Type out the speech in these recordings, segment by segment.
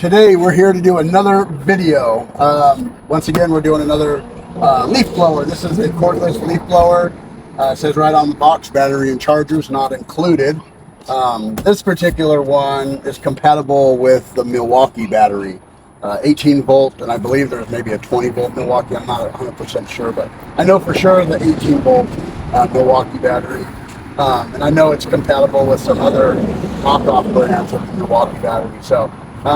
today we're here to do another video. Once again, we're doing another leaf blower. This is a cordless leaf blower. It says right on the box, battery and chargers not included. This particular one is compatible with the Milwaukee battery, 18 volt, and I believe there's maybe a 20 volt Milwaukee. I'm not 100% sure, but I know for sure the 18 volt Milwaukee battery. And I know it's compatible with some other knockoff brands of the Milwaukee battery. So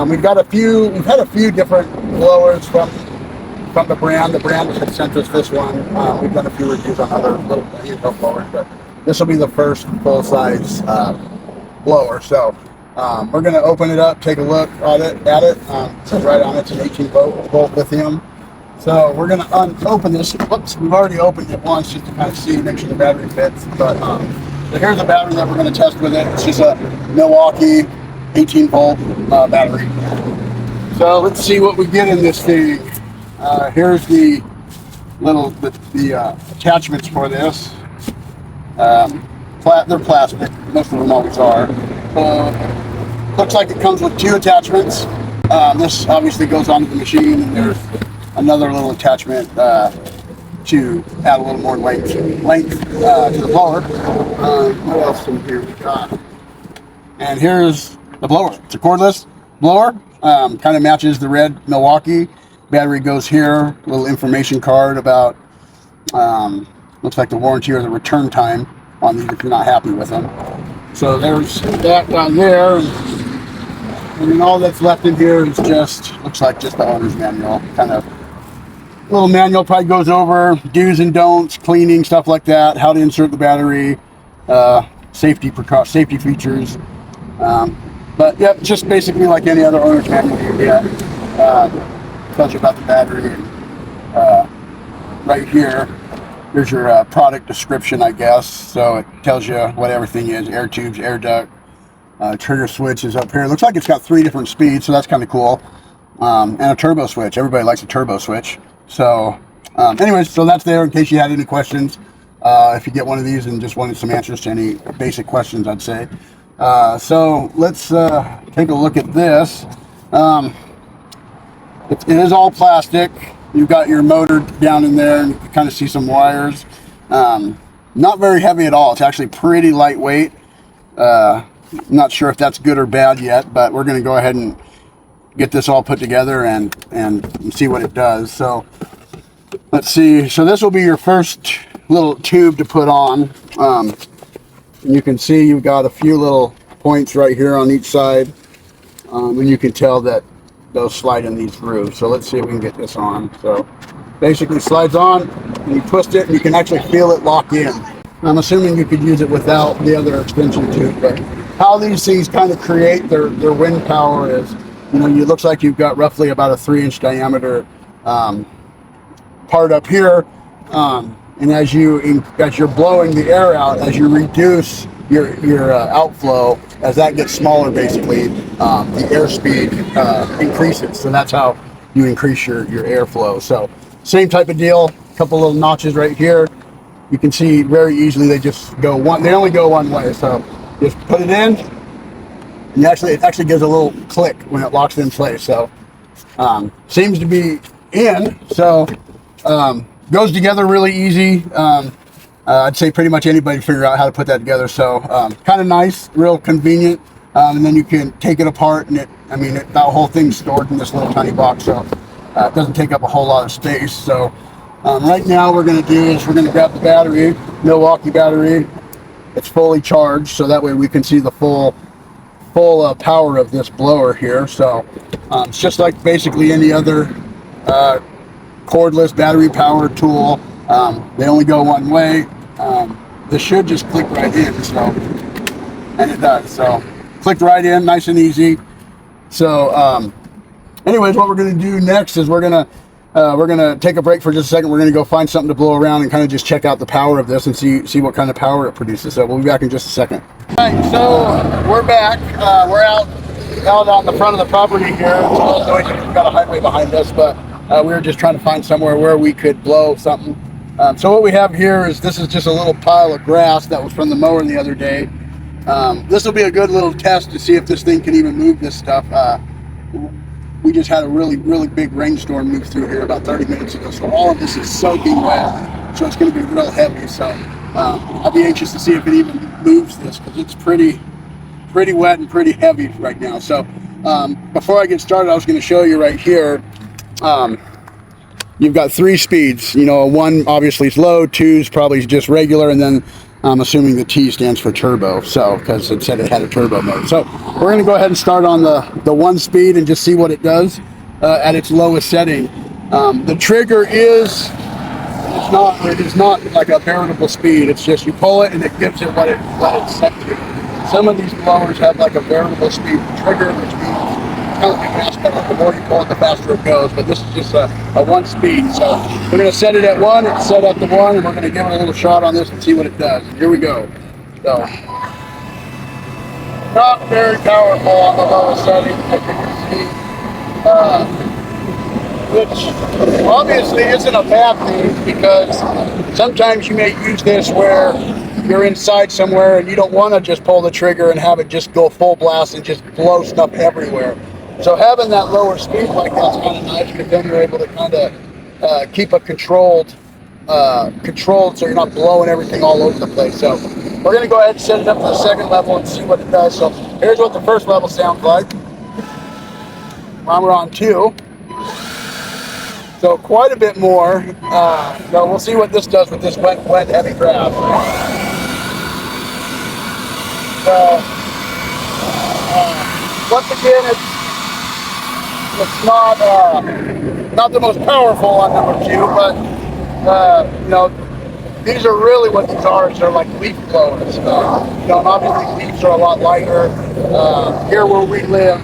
we've had a few different blowers from the brand. The brand has sent us this one. We've done a few reviews on other little handheld blowers, but this will be the first full-size blower. So we're going to open it up, take a look at it. It says right on it, it's an 18 volt lithium. So we're going to open this. Whoops, we've already opened it once just to kind of see, make sure the battery fits. But so here's the battery that we're going to test with it. It's just a Milwaukee 18 volt battery. So let's see what we get in this thing. Here's the little attachments for this. They're plastic. Most of them always are. Looks like it comes with two attachments. This obviously goes onto the machine, and there's another little attachment to add a little more length to the blower. What else in here we got? And here's the blower. It's a cordless blower. Kind of matches the red Milwaukee. Battery goes here. Little information card about looks like the warranty or the return time on these if you're not happy with them. So there's that down there. And then all that's left in here is looks like just the owner's manual. Kind of little manual, probably goes over do's and don'ts, cleaning, stuff like that, how to insert the battery, safety features. But yep, just basically like any other owner's manual you get. Tells you about the battery. Right here, here's your product description, I guess. So it tells you what everything is: air tubes, air duct, trigger switch is up here. It looks like it's got 3 different speeds, so that's kind of cool. And a turbo switch. Everybody likes a turbo switch. So anyways, so that's there in case you had any questions. If you get one of these and just wanted some answers to any basic questions, I'd say. So let's take a look at this. It is all plastic. You've got your motor down in there, and you can kind of see some wires. Not very heavy at all. It's actually pretty lightweight. Not sure if that's good or bad yet, but we're going to go ahead and get this all put together and see what it does. So let's see. So this will be your first little tube to put on. And you can see you've got a few little points right here on each side. And you can tell that those slide in these grooves. So let's see if we can get this on. So basically slides on, and you twist it, and you can actually feel it lock in. I'm assuming you could use it without the other extension tube, but how these things kind of create their wind power is, you looks like you've got roughly about a 3-inch diameter part up here, and as you're blowing the air out, as you reduce your outflow, as that gets smaller, basically the airspeed increases. So that's how you increase your airflow. So same type of deal. A couple little notches right here. You can see very easily they just go one. They only go one way. So just put it in, and it actually gives a little click when it locks in place. So seems to be in. So goes together really easy. I'd say pretty much anybody can figure out how to put that together. So kind of nice, real convenient. And then you can take it apart, and that whole thing's stored in this little tiny box. So it doesn't take up a whole lot of space. So right now we're going to grab the battery, Milwaukee battery. It's fully charged, so that way we can see the full power of this blower here. So it's just like basically any other cordless battery powered tool. They only go one way. This should just click right in, and it does. So clicked right in, nice and easy. So anyways, what we're going to do next is we're going to take a break for just a second. We're going to go find something to blow around and kind of just check out the power of this and see what kind of power it produces. So we'll be back in just a second. All right, so we're back. We're out on the front of the property here. It's a little noisy. We've got a highway behind us, but we were just trying to find somewhere where we could blow something. So what we have here is this is just a little pile of grass that was from the mower the other day. This will be a good little test to see if this thing can even move this stuff. we just had a really big rainstorm move through here about 30 minutes ago. So all of this is soaking wet. So it's going to be real heavy. So I'll be anxious to see if it even moves this, because it's pretty wet and pretty heavy right now. So before I get started, I was going to show you right here. You've got 3 speeds. You know, 1 obviously is low, 2 is probably just regular, and then I'm assuming the T stands for turbo, so because it said it had a turbo mode. So we're going to go ahead and start on the 1 speed and just see what it does at its lowest setting. The trigger is not like a veritable speed. It's just you pull it and it gives it what it's set to. Some of these blowers have like a veritable speed trigger, which means kind of like a gas pedal. The more you pull it, the faster it goes. But this is just a 1 speed. So we're going to set it at 1. It's set up to 1, and we're going to give it a little shot on this and see what it does. And here we go. So not very powerful on the lowest setting, as you can see. Which obviously isn't a bad thing, because sometimes you may use this where you're inside somewhere and you don't want to just pull the trigger and have it just go full blast and just blow stuff everywhere. So having that lower speed like that's kind of nice, because then you're able to kind of keep a controlled so you're not blowing everything all over the place. So we're going to go ahead and set it up to the 2nd level and see what it does. So here's what the 1st level sounds like. We're on 2. So quite a bit more. So we'll see what this does with this wet, heavy grass. So once again, it's not the most powerful on number 2, but you know, these are really what these are. Is they're like leaf blowers. You know, and obviously leaves are a lot lighter. Here where we live,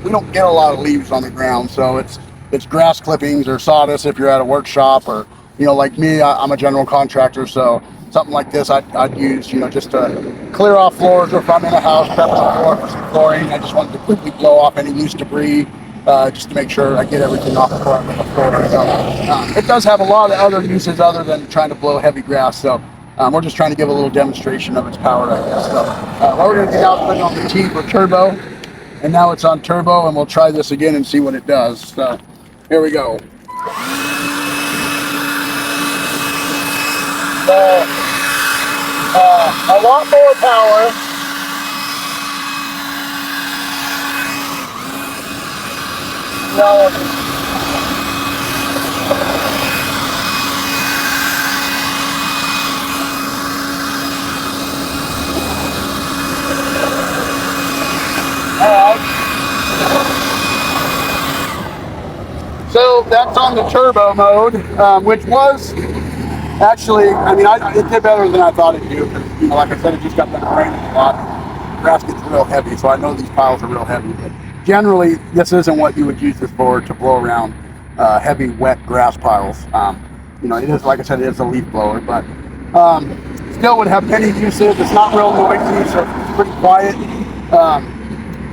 we don't get a lot of leaves on the ground, so it's grass clippings or sawdust if you're at a workshop, or, you know, like me, I'm a general contractor, so something like this I'd use, you know, just to clear off floors, or if I'm in a house prepping the floor for some flooring, I just wanted to quickly blow off any loose debris, just to make sure I get everything off the floor. So it does have a lot of other uses other than trying to blow heavy grass, so we're just trying to give a little demonstration of its power, I guess. So what we're going to do now is put it on the T for turbo, and now it's on turbo, and we'll try this again and see what it does. So here we go. So, a lot more power. No. All right. So that's on the turbo mode, which was actually, I mean, it did better than I thought it'd do. You know, like I said, it just got done raining a lot. The grass gets real heavy, so I know these piles are real heavy. But generally, this isn't what you would use this for, to blow around heavy, wet grass piles. You know, it is, like I said, it is a leaf blower, but still would have many uses. It's not real noisy, so it's pretty quiet.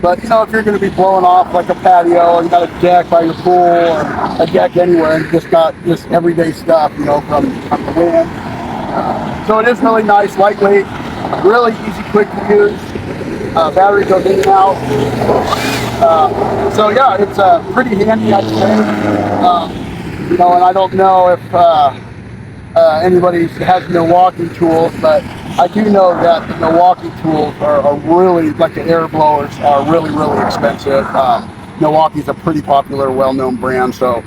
But, you know, if you're going to be blowing off like a patio, or you got a deck by your pool, or a deck anywhere, and you just got just everyday stuff, you know, from the wind. So it is really nice, lightweight, really easy, quick to use. Battery goes in and out. So yeah, it's pretty handy, I'd say. You know, and I don't know if anybody has Milwaukee tools, but I do know that the Milwaukee tools are really, like the air blowers, are really expensive. Milwaukee's a pretty popular, well-known brand, so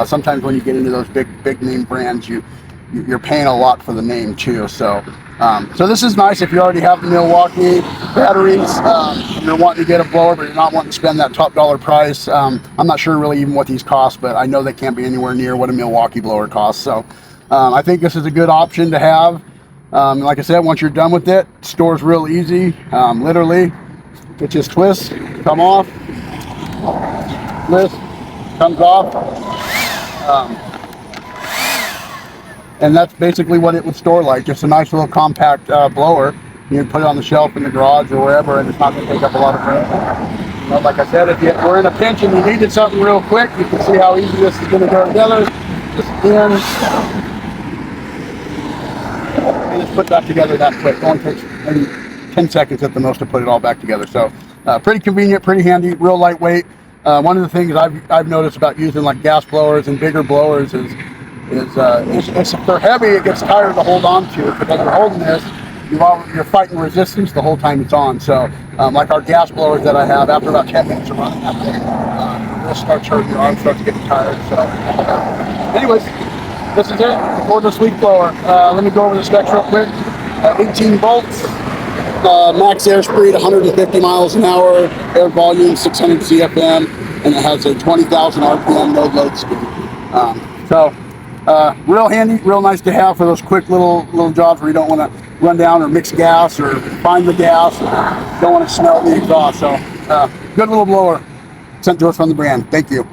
sometimes when you get into those big name brands, you're paying a lot for the name too. So so this is nice if you already have the Milwaukee batteries. You're wanting to get a blower, but you're not wanting to spend that top dollar price. I'm not sure really even what these cost, but I know they can't be anywhere near what a Milwaukee blower costs. So I think this is a good option to have. Like I said, once you're done with it, stores real easy. Literally, it just twists, come off, twist, comes off. And that's basically what it would store like, just a nice little compact blower. You can put it on the shelf in the garage or wherever, and it's not going to take up a lot of room. You know, like I said, if we're in a pinch and you needed something real quick, you can see how easy this is going to go together. Just in, and just put that together that quick. It only takes maybe 10 seconds at the most to put it all back together. So pretty convenient, pretty handy, real lightweight. One of the things I've noticed about using like gas blowers and bigger blowers is if they're heavy, it gets tired to hold on to. Because you're holding this, you're fighting resistance the whole time it's on. So like our gas blowers that I have, after about 10 minutes of running that thing, your wrist starts hurting, your arm starts getting tired. So anyways, this is it, the cordless leaf blower. Let me go over the specs real quick. 18 volts, max airspeed 150 miles an hour, air volume 600 CFM, and it has a 20,000 RPM no load speed. Real handy, real nice to have for those quick little jobs where you don't want to run down or mix gas or find the gas, or don't want to smell the exhaust. So good little blower sent to us from the brand. Thank you.